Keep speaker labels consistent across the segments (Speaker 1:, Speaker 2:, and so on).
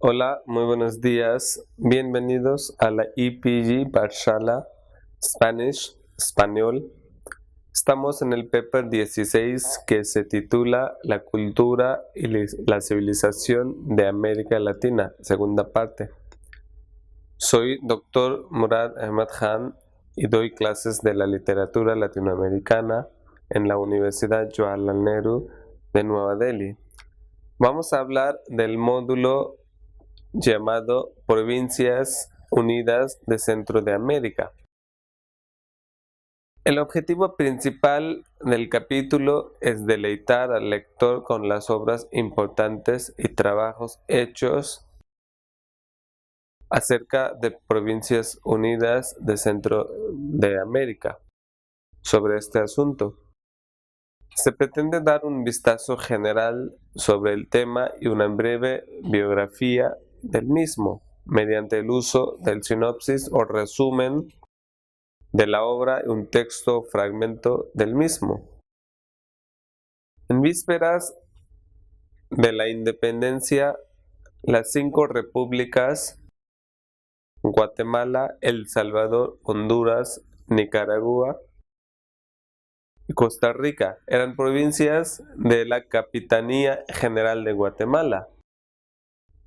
Speaker 1: Hola, muy buenos días. Bienvenidos a la EPG Parshala Spanish, Español. Estamos en el paper 16 que se titula La cultura y la civilización de América Latina, segunda parte. Soy Dr. Murad Ahmad Khan y doy clases de la literatura latinoamericana en la Universidad Jawaharlal Nehru de Nueva Delhi. Vamos a hablar del módulo llamado Provincias Unidas de Centro de América. El objetivo principal del capítulo es deleitar al lector con las obras importantes y trabajos hechos acerca de Provincias Unidas de Centro de América. Sobre este asunto, se pretende dar un vistazo general sobre el tema y una breve biografía del mismo, mediante el uso del sinopsis o resumen de la obra y un texto o fragmento del mismo. En vísperas de la independencia, las 5 repúblicas, Guatemala, El Salvador, Honduras, Nicaragua y Costa Rica, eran provincias de la Capitanía General de Guatemala,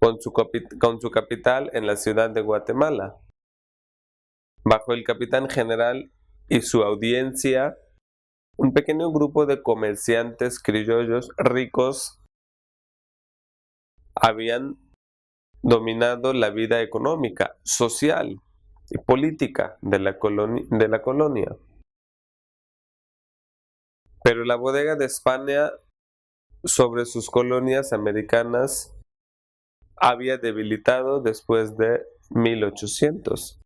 Speaker 1: con su capital en la ciudad de Guatemala. Bajo el capitán general y su audiencia, un pequeño grupo de comerciantes criollos ricos habían dominado la vida económica, social y política de la colonia. Pero la bodega de España sobre sus colonias americanas había debilitado después de 1800,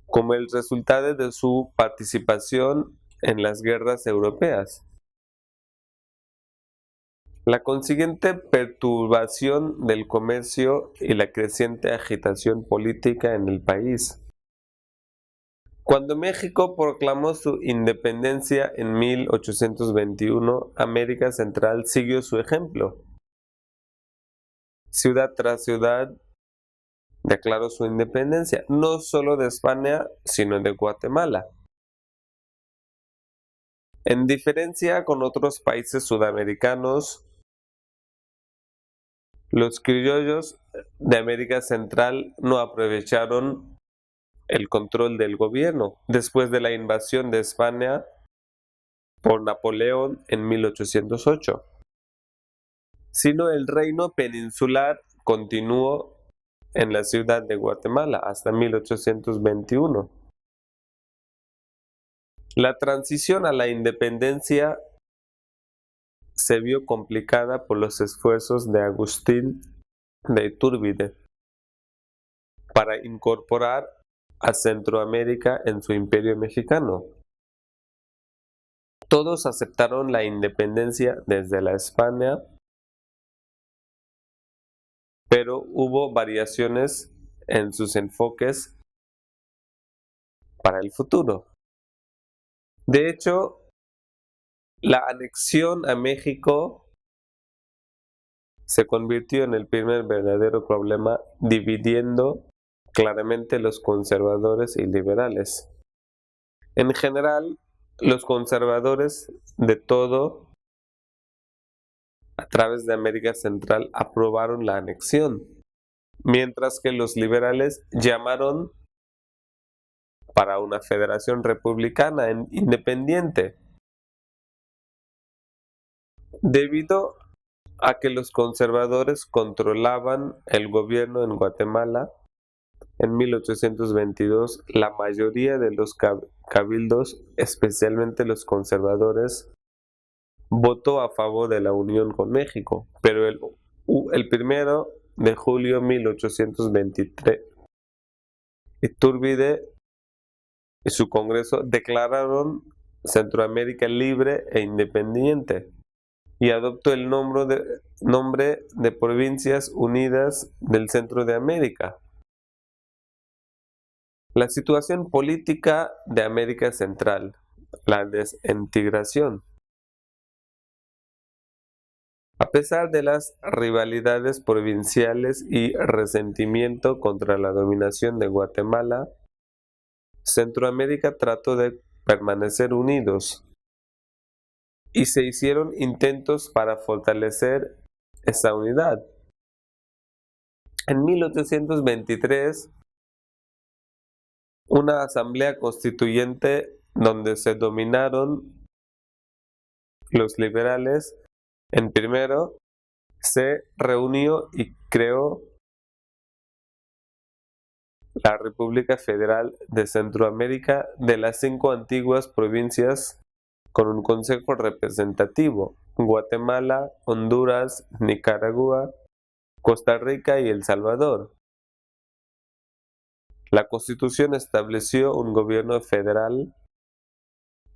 Speaker 1: como el resultado de su participación en las guerras europeas. La consiguiente perturbación del comercio y la creciente agitación política en el país. Cuando México proclamó su independencia en 1821, América Central siguió su ejemplo. Ciudad tras ciudad declaró su independencia, no solo de España, sino de Guatemala. En diferencia con otros países sudamericanos, los criollos de América Central no aprovecharon el control del gobierno después de la invasión de España por Napoleón en 1808, sino el reino peninsular continuó en la ciudad de Guatemala hasta 1821. La transición a la independencia se vio complicada por los esfuerzos de Agustín de Iturbide para incorporar a Centroamérica en su imperio mexicano. Todos aceptaron la independencia desde la España, pero hubo variaciones en sus enfoques para el futuro. De hecho, la anexión a México se convirtió en el primer verdadero problema, dividiendo claramente los conservadores y liberales. En general, los conservadores de todo a través de América Central aprobaron la anexión, mientras que los liberales llamaron para una federación republicana independiente. Debido a que los conservadores controlaban el gobierno en Guatemala, en 1822 la mayoría de los cabildos, especialmente los conservadores, votó a favor de la unión con México, pero el 1 de julio de 1823, Iturbide y su Congreso declararon Centroamérica libre e independiente y adoptó el nombre de Provincias Unidas del Centro de América. La situación política de América Central, la desintegración. A pesar de las rivalidades provinciales y resentimiento contra la dominación de Guatemala, Centroamérica trató de permanecer unidos y se hicieron intentos para fortalecer esa unidad. En 1823, una asamblea constituyente donde se dominaron los liberales, en primero se reunió y creó la República Federal de Centroamérica de las 5 antiguas provincias con un consejo representativo: Guatemala, Honduras, Nicaragua, Costa Rica y El Salvador. La Constitución estableció un gobierno federal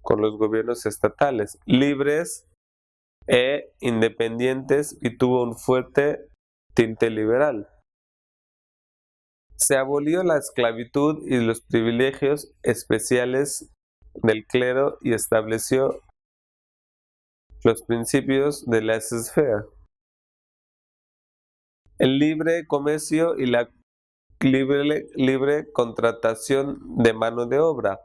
Speaker 1: con los gobiernos estatales, libres e independientes, y tuvo un fuerte tinte liberal. Se abolió la esclavitud y los privilegios especiales del clero y estableció los principios de laissez-faire, el libre comercio y la libre contratación de mano de obra.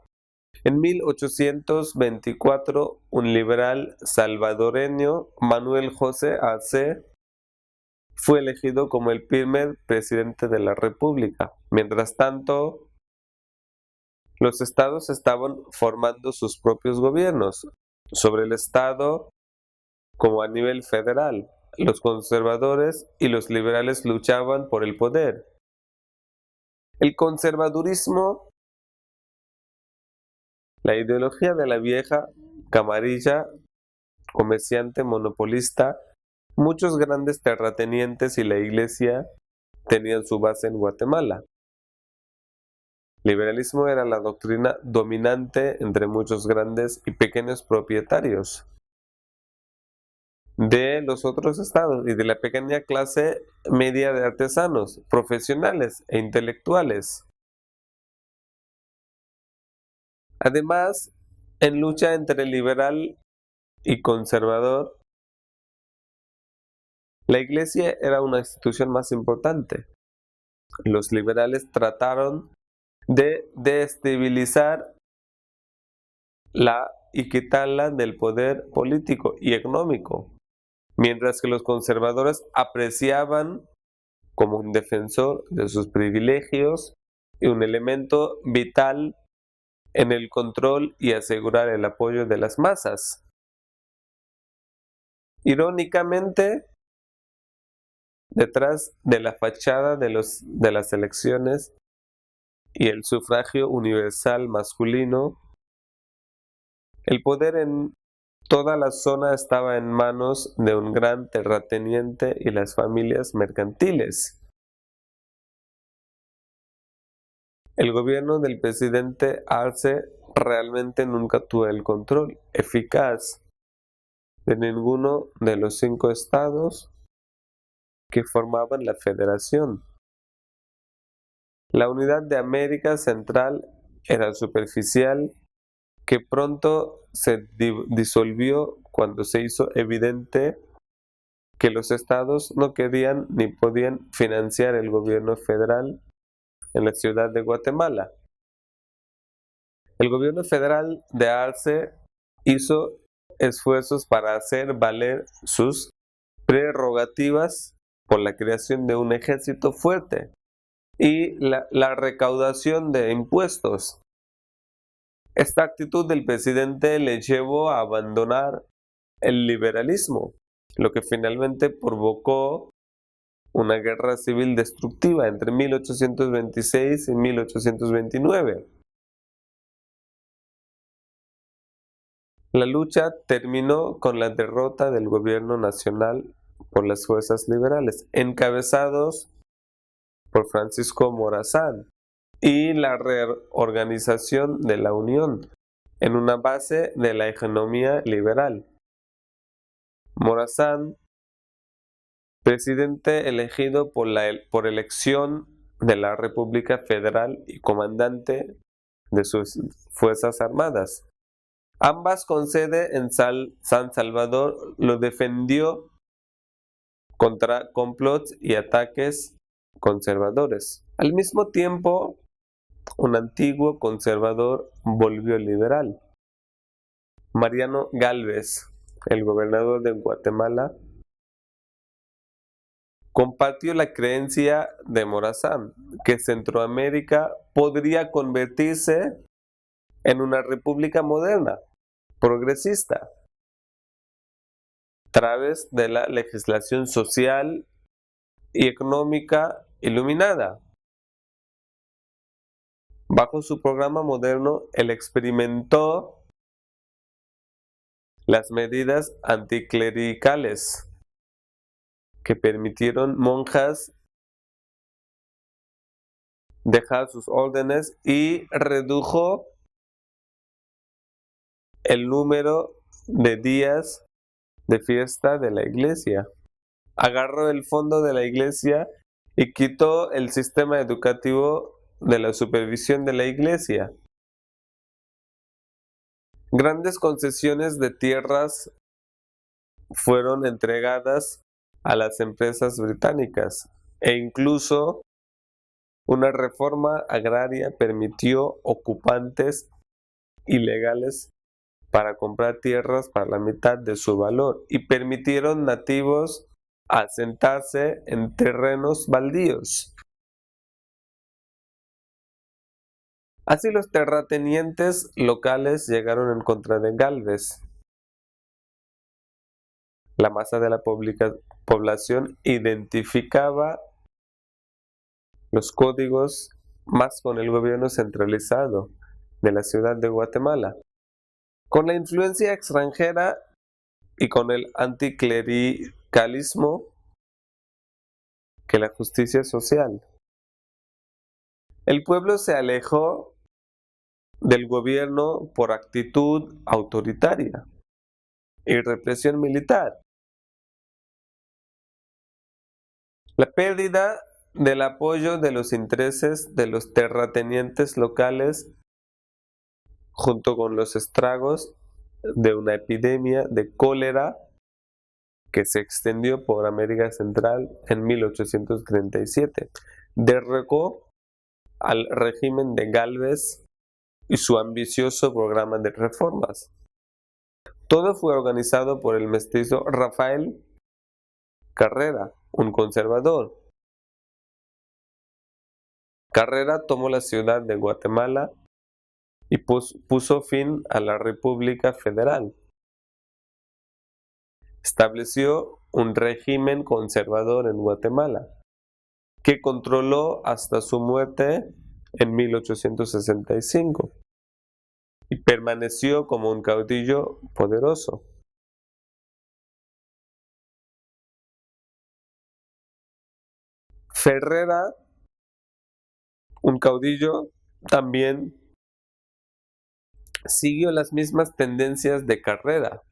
Speaker 1: En 1824, un liberal salvadoreño, Manuel José Arce, fue elegido como el primer presidente de la República. Mientras tanto, los estados estaban formando sus propios gobiernos sobre el estado como a nivel federal. Los conservadores y los liberales luchaban por el poder. El conservadurismo, la ideología de la vieja camarilla comerciante monopolista, muchos grandes terratenientes y la iglesia tenían su base en Guatemala. Liberalismo era la doctrina dominante entre muchos grandes y pequeños propietarios de los otros estados y de la pequeña clase media de artesanos, profesionales e intelectuales. Además, en lucha entre liberal y conservador, la iglesia era una institución más importante. Los liberales trataron de desestabilizar y quitarla del poder político y económico, mientras que los conservadores apreciaban como un defensor de sus privilegios y un elemento vital en el control y asegurar el apoyo de las masas. Irónicamente, detrás de la fachada de las elecciones y el sufragio universal masculino, el poder en toda la zona estaba en manos de un gran terrateniente y las familias mercantiles. El gobierno del presidente Arce realmente nunca tuvo el control eficaz de ninguno de los 5 estados que formaban la federación. La unidad de América Central era superficial, que pronto se disolvió cuando se hizo evidente que los estados no querían ni podían financiar el gobierno federal en la ciudad de Guatemala. El gobierno federal de Arce hizo esfuerzos para hacer valer sus prerrogativas por la creación de un ejército fuerte y la recaudación de impuestos. Esta actitud del presidente le llevó a abandonar el liberalismo, lo que finalmente provocó una guerra civil destructiva entre 1826 y 1829. La lucha terminó con la derrota del gobierno nacional por las fuerzas liberales, encabezados por Francisco Morazán, y la reorganización de la Unión en una base de la hegemonía liberal. Morazán, presidente elegido por elección de la República Federal y comandante de sus Fuerzas Armadas, ambas con sede en San Salvador, lo defendió contra complots y ataques conservadores. Al mismo tiempo, un antiguo conservador volvió liberal. Mariano Gálvez, el gobernador de Guatemala, compartió la creencia de Morazán que Centroamérica podría convertirse en una república moderna, progresista, a través de la legislación social y económica iluminada. Bajo su programa moderno, él experimentó las medidas anticlericales que permitieron monjas dejar sus órdenes y redujo el número de días de fiesta de la iglesia. Agarró el fondo de la iglesia y quitó el sistema educativo de la supervisión de la iglesia. Grandes concesiones de tierras fueron entregadas a las empresas británicas e incluso una reforma agraria permitió ocupantes ilegales para comprar tierras para la mitad de su valor y permitieron nativos asentarse en terrenos baldíos. Así los terratenientes locales llegaron en contra de Gálvez. La masa de la población identificaba los códigos más con el gobierno centralizado de la ciudad de Guatemala. Con la influencia extranjera y con el anticlericalismo que la justicia social. El pueblo se alejó del gobierno por actitud autoritaria y represión militar. La pérdida del apoyo de los intereses de los terratenientes locales junto con los estragos de una epidemia de cólera que se extendió por América Central en 1837, derrocó al régimen de Gálvez y su ambicioso programa de reformas. Todo fue organizado por el mestizo Rafael Carrera, un conservador. Carrera tomó la ciudad de Guatemala y puso fin a la República Federal. Estableció un régimen conservador en Guatemala, que controló hasta su muerte en 1865 y permaneció como un caudillo poderoso. Ferrera, un caudillo, también siguió las mismas tendencias de Carrera.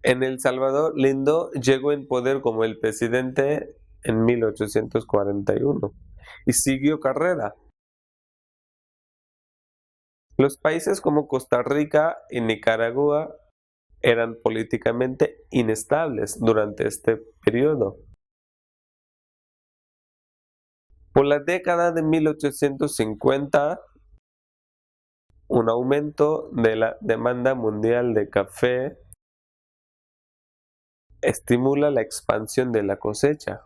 Speaker 1: En El Salvador, Lindo llegó en poder como el presidente en 1841 y siguió Carrera. Los países como Costa Rica y Nicaragua eran políticamente inestables durante este periodo. Por la década de 1850, un aumento de la demanda mundial de café estimula la expansión de la cosecha,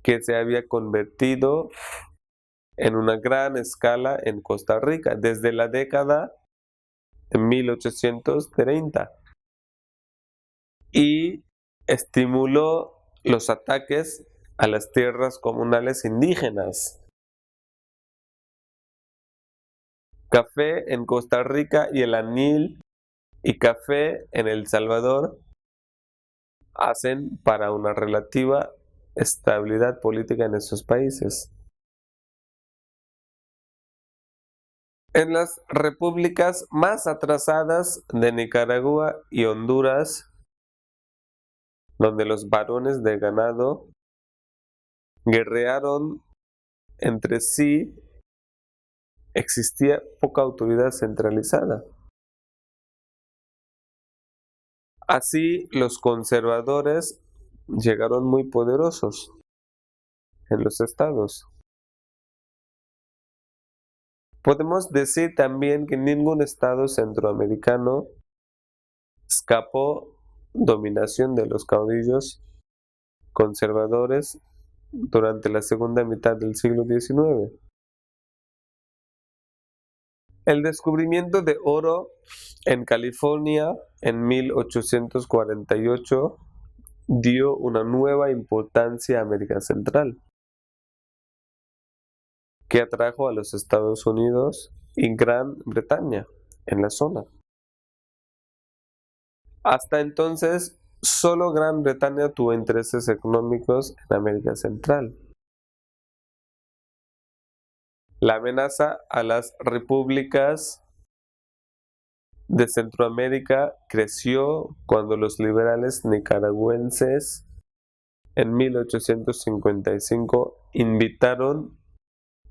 Speaker 1: que se había convertido en una gran escala en Costa Rica desde la década de 1830 y estimuló los ataques a las tierras comunales indígenas. Café en Costa Rica y el anil y café en El Salvador hacen para una relativa estabilidad política en esos países. En las repúblicas más atrasadas de Nicaragua y Honduras, donde los varones de ganado guerrearon entre sí, existía poca autoridad centralizada. Así, los conservadores llegaron muy poderosos en los estados. Podemos decir también que ningún estado centroamericano escapó dominación de los caudillos conservadores durante la segunda mitad del siglo XIX. El descubrimiento de oro en California en 1848 dio una nueva importancia a América Central, que atrajo a los Estados Unidos y Gran Bretaña en la zona. Hasta entonces, solo Gran Bretaña tuvo intereses económicos en América Central. La amenaza a las repúblicas de Centroamérica creció cuando los liberales nicaragüenses en 1855 invitaron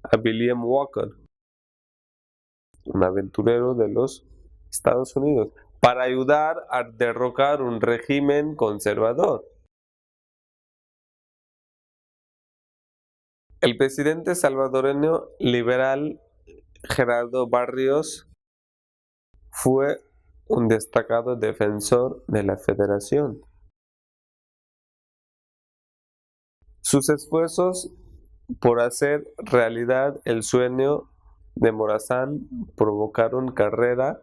Speaker 1: a William Walker, un aventurero de los Estados Unidos, para ayudar a derrocar un régimen conservador. El presidente salvadoreño liberal Gerardo Barrios fue un destacado defensor de la federación. Sus esfuerzos por hacer realidad el sueño de Morazán provocaron Carrera,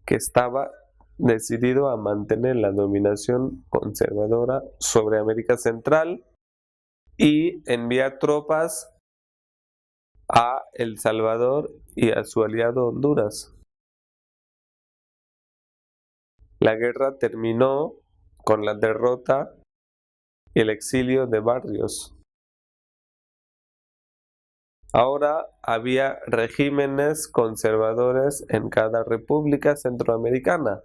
Speaker 1: que estaba decidido a mantener la dominación conservadora sobre América Central y enviar tropas a El Salvador y a su aliado Honduras. La guerra terminó con la derrota y el exilio de Barrios. Ahora había regímenes conservadores en cada república centroamericana.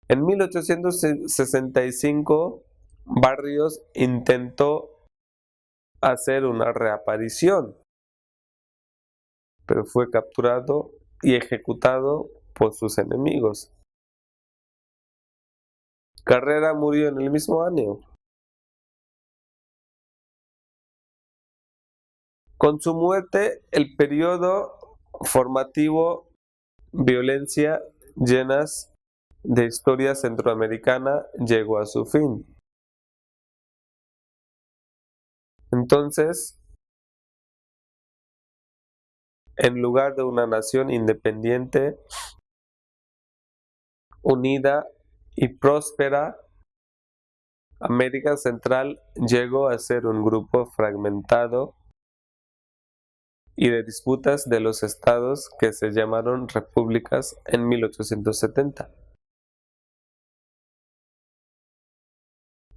Speaker 1: En 1865, Barrios intentó hacer una reaparición, pero fue capturado y ejecutado por sus enemigos. Carrera murió en el mismo año. Con su muerte, el periodo formativo violencia llenas de historia centroamericana llegó a su fin. Entonces, en lugar de una nación independiente, unida y próspera, América Central llegó a ser un grupo fragmentado y de disputas de los estados que se llamaron repúblicas en 1870.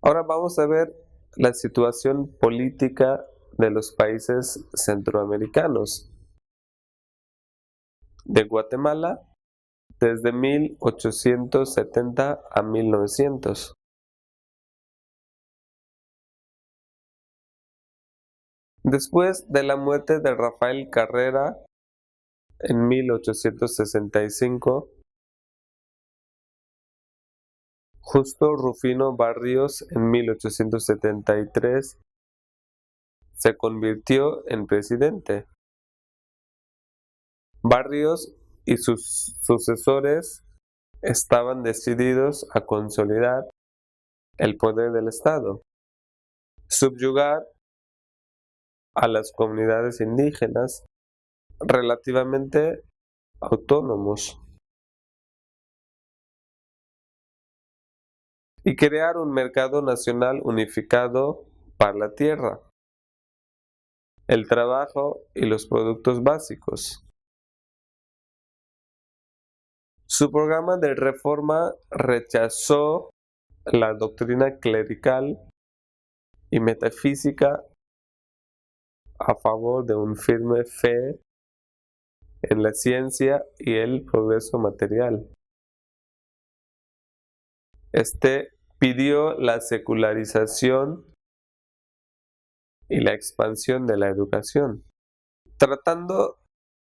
Speaker 1: Ahora vamos a ver la situación política de los países centroamericanos. De Guatemala, desde 1870 a 1900. Después de la muerte de Rafael Carrera en 1865, Justo Rufino Barrios en 1873 se convirtió en presidente. Barrios y sus sucesores estaban decididos a consolidar el poder del Estado, subyugar a las comunidades indígenas relativamente autónomos y crear un mercado nacional unificado para la tierra, el trabajo y los productos básicos. Su programa de reforma rechazó la doctrina clerical y metafísica a favor de una firme fe en la ciencia y el progreso material. Pidió la secularización y la expansión de la educación, tratando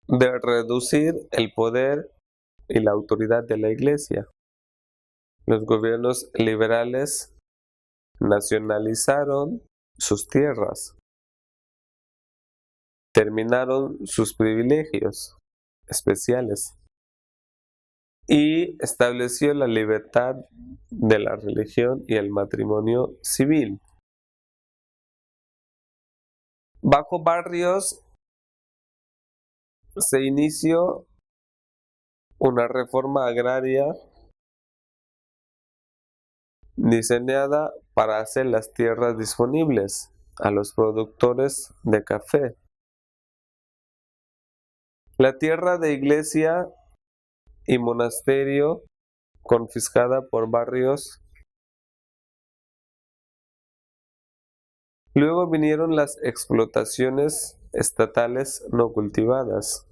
Speaker 1: de reducir el poder y la autoridad de la Iglesia. Los gobiernos liberales nacionalizaron sus tierras, terminaron sus privilegios especiales y estableció la libertad de la religión y el matrimonio civil. Bajo Barrios se inició una reforma agraria diseñada para hacer las tierras disponibles a los productores de café. La tierra de iglesia y monasterio confiscada por Barrios. Luego vinieron las explotaciones estatales no cultivadas,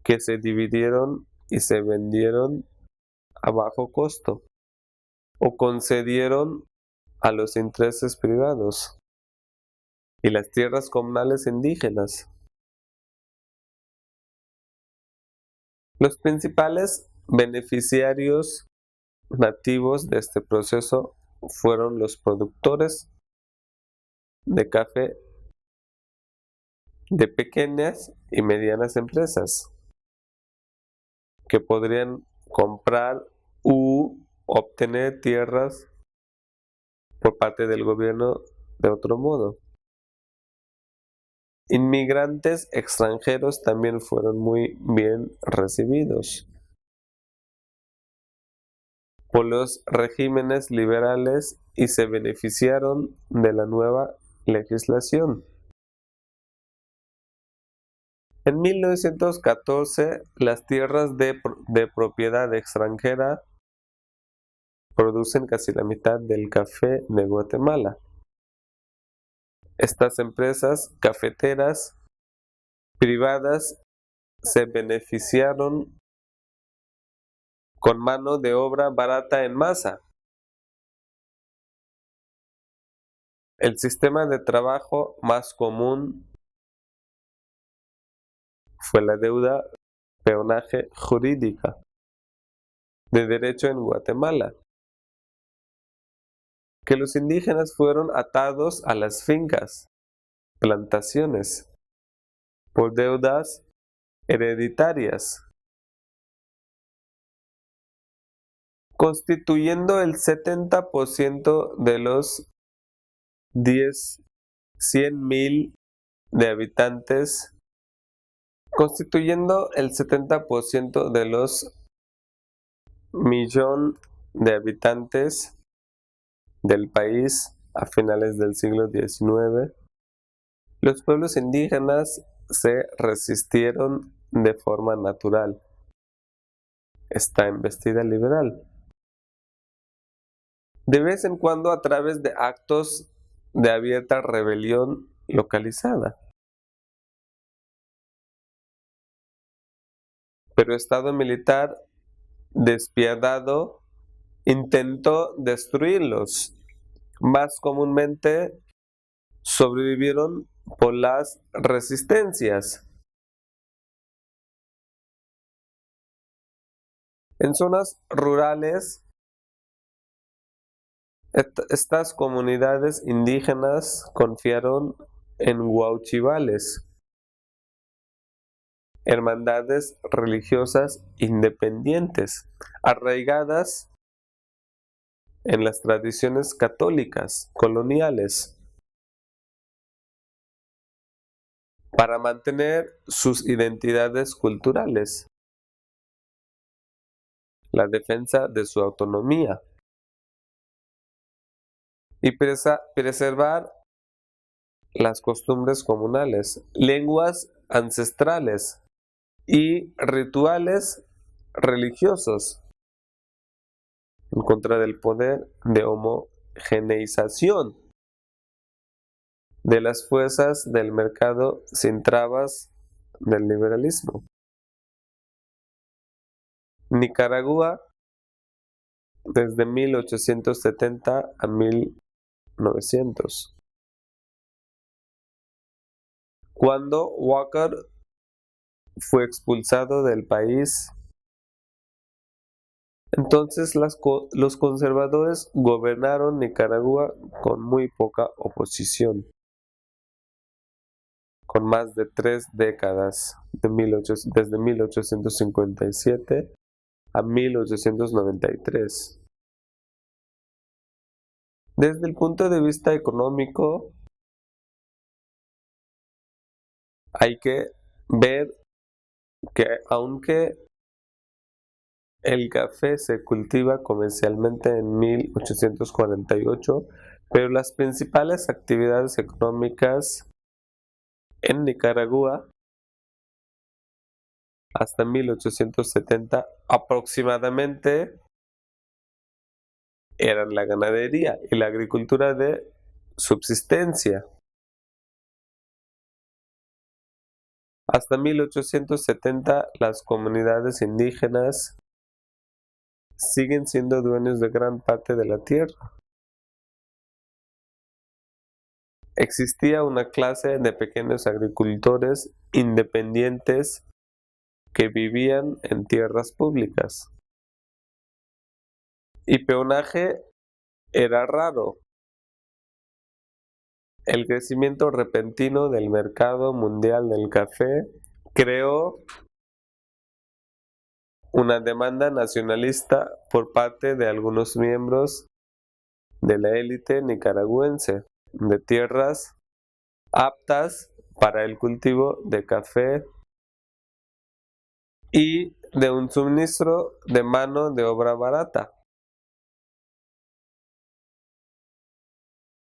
Speaker 1: que se dividieron y se vendieron a bajo costo o concedieron a los intereses privados, y las tierras comunales indígenas. Los principales beneficiarios nativos de este proceso fueron los productores de café de pequeñas y medianas empresas que podrían comprar u obtener tierras por parte del gobierno de otro modo. Inmigrantes extranjeros también fueron muy bien recibidos por los regímenes liberales y se beneficiaron de la nueva legislación. En 1914, las tierras de propiedad extranjera producen casi la mitad del café de Guatemala. Estas empresas cafeteras privadas se beneficiaron con mano de obra barata en masa. El sistema de trabajo más común fue la deuda peonaje jurídica de derecho en Guatemala, que los indígenas fueron atados a las fincas, plantaciones, por deudas hereditarias, constituyendo el 70% de los 100,000 de habitantes, constituyendo el 70% de los 1,000,000 de habitantes del país a finales del siglo XIX. Los pueblos indígenas se resistieron de forma natural esta embestida liberal, de vez en cuando a través de actos de abierta rebelión localizada. Pero el Estado militar despiadado intentó destruirlos. Más comúnmente sobrevivieron por las resistencias. En zonas rurales, estas comunidades indígenas confiaron en huauchivales, hermandades religiosas independientes, arraigadas en las tradiciones católicas coloniales, para mantener sus identidades culturales, la defensa de su autonomía y preservar las costumbres comunales, lenguas ancestrales y rituales religiosos en contra del poder de homogeneización de las fuerzas del mercado sin trabas del liberalismo. Nicaragua, desde 1870 a 1900. Cuando Walker fue expulsado del país Entonces los conservadores gobernaron Nicaragua con muy poca oposición, con más de 3 décadas, desde 1857 a 1893. Desde el punto de vista económico, hay que ver que aunque el café se cultiva comercialmente en 1848, pero las principales actividades económicas en Nicaragua hasta 1870 aproximadamente eran la ganadería y la agricultura de subsistencia. Hasta 1870 las comunidades indígenas siguen siendo dueños de gran parte de la tierra. Existía una clase de pequeños agricultores independientes que vivían en tierras públicas. Y peonaje era raro. El crecimiento repentino del mercado mundial del café creó una demanda nacionalista por parte de algunos miembros de la élite nicaragüense de tierras aptas para el cultivo de café y de un suministro de mano de obra barata.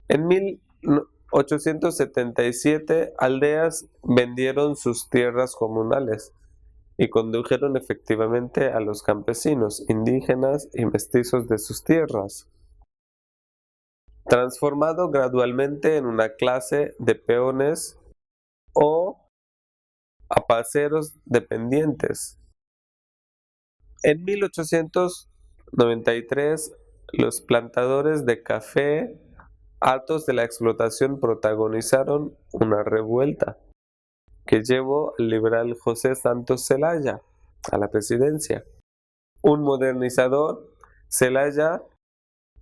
Speaker 1: En 1877, aldeas vendieron sus tierras comunales y condujeron efectivamente a los campesinos, indígenas y mestizos de sus tierras, transformado gradualmente en una clase de peones o aparceros dependientes. En 1893, los plantadores de café, hartos de la explotación, protagonizaron una revuelta que llevó al liberal José Santos Zelaya a la presidencia. Un modernizador, Zelaya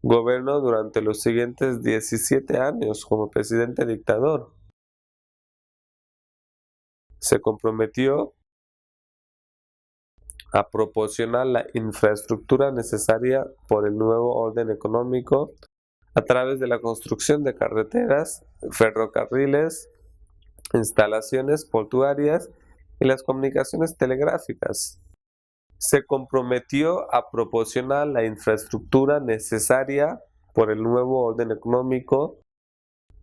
Speaker 1: gobernó durante los siguientes 17 años como presidente dictador. Se comprometió a proporcionar la infraestructura necesaria por el nuevo orden económico a través de la construcción de carreteras, ferrocarriles, instalaciones portuarias y las comunicaciones telegráficas. Se comprometió a proporcionar la infraestructura necesaria por el nuevo orden económico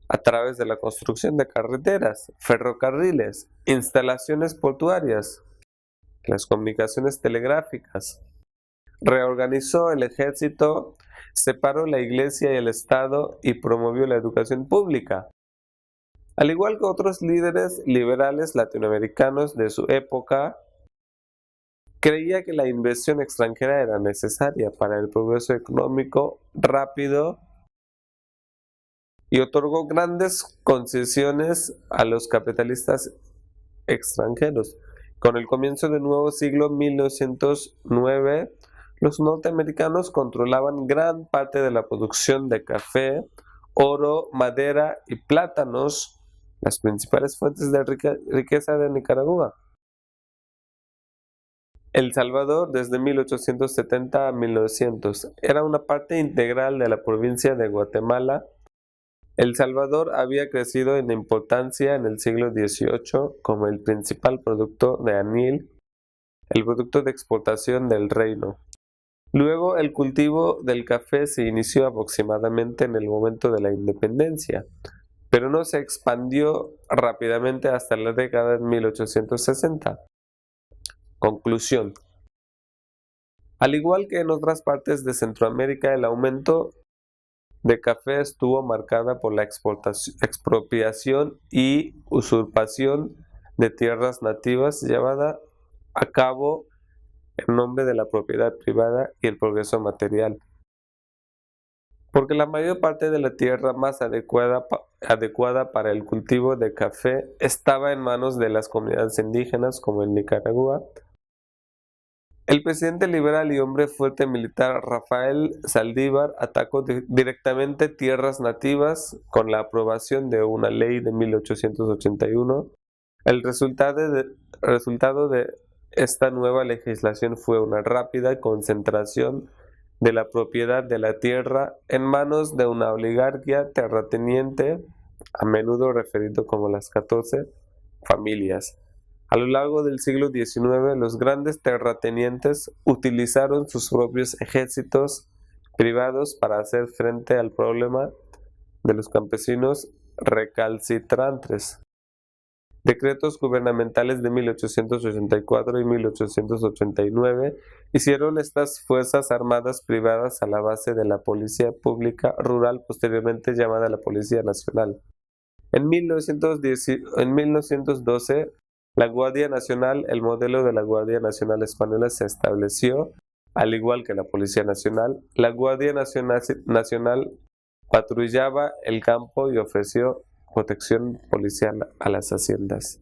Speaker 1: a través de la construcción de carreteras, ferrocarriles, instalaciones portuarias, las comunicaciones telegráficas. Reorganizó el ejército, separó la iglesia y el Estado y promovió la educación pública. Al igual que otros líderes liberales latinoamericanos de su época, creía que la inversión extranjera era necesaria para el progreso económico rápido y otorgó grandes concesiones a los capitalistas extranjeros. Con el comienzo del nuevo siglo 1909, los norteamericanos controlaban gran parte de la producción de café, oro, madera y plátanos, las principales fuentes de riqueza de Nicaragua. El Salvador, desde 1870 a 1900, era una parte integral de la provincia de Guatemala. El Salvador había crecido en importancia en el siglo XVIII como el principal producto de añil, el producto de exportación del reino. Luego, el cultivo del café se inició aproximadamente en el momento de la independencia, pero no se expandió rápidamente hasta la década de 1860. Conclusión. Al igual que en otras partes de Centroamérica, el aumento de café estuvo marcada por la expropiación y usurpación de tierras nativas llevada a cabo en nombre de la propiedad privada y el progreso material. Porque la mayor parte de la tierra más adecuada para el cultivo de café estaba en manos de las comunidades indígenas, como en Nicaragua, El presidente liberal y hombre fuerte militar Rafael Saldívar atacó directamente tierras nativas con la aprobación de una ley de 1881. El resultado de esta nueva legislación fue una rápida concentración de la propiedad de la tierra en manos de una oligarquía terrateniente, a menudo referido como las 14 familias. A lo largo del siglo XIX, los grandes terratenientes utilizaron sus propios ejércitos privados para hacer frente al problema de los campesinos recalcitrantes. Decretos gubernamentales de 1884 y 1889 hicieron estas fuerzas armadas privadas a la base de la Policía Pública Rural, posteriormente llamada la Policía Nacional. En 1912, la Guardia Nacional, el modelo de la Guardia Nacional Española, se estableció, al igual que la Policía Nacional. La Guardia Nacional patrullaba el campo y ofreció protección policial a las haciendas.